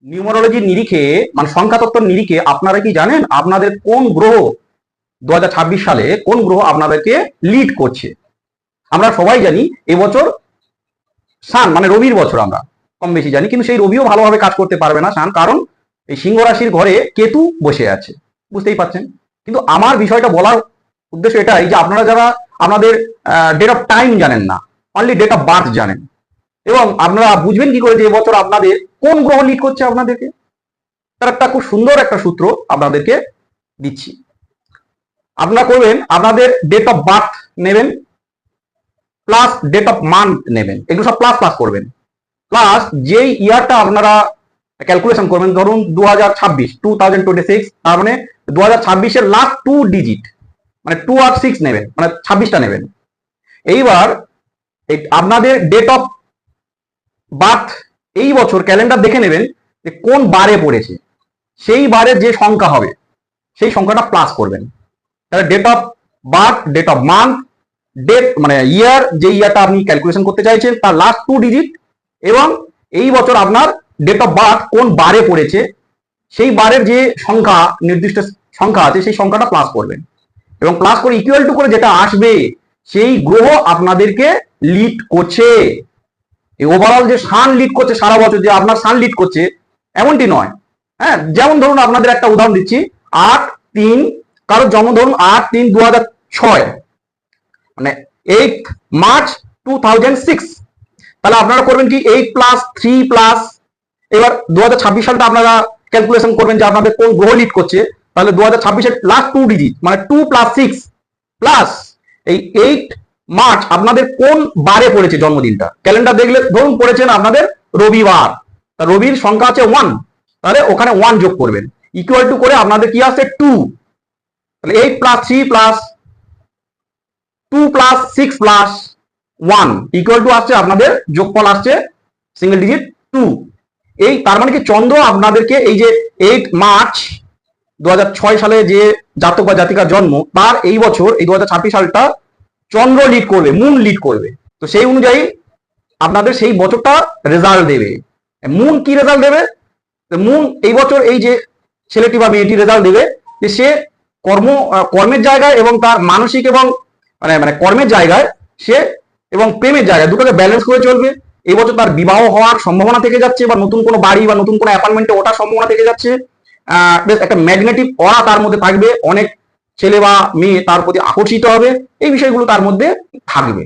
নিউমারোলজির নিরিখে মানে সংখ্যাতত্ত্বের নিরিখে আপনারা কি জানেন আপনাদের কোন গ্রহ 2026 সালে কোন গ্রহ আপনাদেরকে লিড করছে? আমরা সবাই জানি এবছর সান মানে রবির বছর আমরা কম বেশি জানি, কিন্তু সেই রবিও ভালোভাবে কাজ করতে পারবে না সান, কারণ এই সিংহ রাশির ঘরে কেতু বসে আছে, বুঝতেই পারছেন। কিন্তু আমার বিষয়টা বলার উদ্দেশ্য এটাই যে আপনারা যারা আপনাদের ডেট অফ টাইম জানেন না, অনলি ডেট অফ বার্থ জানেন, এবং আপনারা বুঝবেন কি করে যে এবছর আপনাদের কোন গ্রহ লিড করছে আপনাদেরকে, তার একটা খুব সুন্দর একটা সূত্র আপনাদেরকে দিচ্ছি। আপনারা করবেন আপনাদের ডেট অফ বার্থ নেবেন প্লাস ডেট অফ মান্থ নেবেন, এগুলো সব প্লাস প্লাস করবেন, প্লাস যেই ইয়ারটা আপনারা ক্যালকুলেশন করবেন, ধরুন 2026 তার মানে 2026-এর লাস্ট 2 ডিজিট মানে 2 আর 6 নেবেন, মানে 26টা নেবেন। এইবার আপনাদের ডেট অফ বার্থ এই বছর ক্যালেন্ডার দেখে নেবেন যে কোন বারে পড়েছে, সেই বারের যে সংখ্যা হবে সেই সংখ্যাটা প্লাস করবেন। তাহলে date of birth, date of month, date মানে ইয়ার, যে ইয়ারটা আপনি ক্যালকুলেশন করতে চাইছেন তার লাস্ট 2 ডিজিট, এবং এই বছর আপনার ডেট অফ বার্থ কোন বারে পড়েছে সেই বারের যে সংখ্যা, নির্দিষ্ট সংখ্যা আছে সেই সংখ্যাটা প্লাস করবেন, এবং প্লাস করে ইকুয়াল টু করে যেটা আসবে সেই গ্রহ আপনাদেরকে লিড করছে। এই ওভারঅল যে সান লিড করছে সারা বছর, যে আপনার সান লিড করছে এমনটি নয়। হ্যাঁ, যেমন ধরুন আপনাদের একটা উদাহরণ দিচ্ছি, 8-3 কারোর জন্ম ধরুন 8-3-2006, মানে 8 মার্চ 2006, তাহলে আপনারা করবেন কি 8+3+, এবার 2026 সালটা আপনারা ক্যালকুলেশন করবেন যে আপনাদের কোন গ্রহ লিড করছে, তাহলে 2026-এর লাস্ট 2 ডিজিট মানে 2+6 প্লাস এই 8 মার্চ আপনাদের কোন বারে পড়েছে জন্মদিনটা, ক্যালেন্ডার দেখলে ধরুন পড়েছেন আপনাদের রবিবার, রবির সংখ্যা আছে 1, তাহলে ওখানে 1 যোগ করবেন, ইকুয়াল টু করে আপনাদের কি আসছে 2, তাহলে 8+3+2+6+1 ইকুয়াল টু আসছে আপনাদের যোগফল আসছে সিঙ্গেল ডিজিট 2। এই তার মানে কি চন্দ্র আপনাদেরকে এই যে 8 মার্চ 2006 সালে যে জাতক বা জাতিকার জন্ম, তার এই বছর এই 2026 সালটা চন্দ্র লিড করবে, মুন লিড করবে। তো সেই অনুযায়ী আপনাদের সেই বছরটা রেজাল্ট দেবে। মুন কি রেজাল্ট দেবে? মুন এই বছর এই যে ছেলেটি বা মেয়েটি রেজাল্ট দেবে যে সে কর্মের জায়গায় এবং তার মানসিক এবং মানে কর্মের জায়গায় সে এবং প্রেমের জায়গায় দুটোকে ব্যালেন্স করে চলবে। এই বছর তার বিবাহ হওয়ার সম্ভাবনা থেকে যাচ্ছে, বা নতুন কোনো বাড়ি বা নতুন কোনো অ্যাপার্টমেন্টে ওঠার সম্ভাবনা থেকে যাচ্ছে। বেশ একটা ম্যাগনেটিক অরা তার মধ্যে থাকবে, অনেক ছেলে বা মেয়ে তার প্রতি আকর্ষিত হবে, এই বিষয়গুলো তার মধ্যে থাকবে।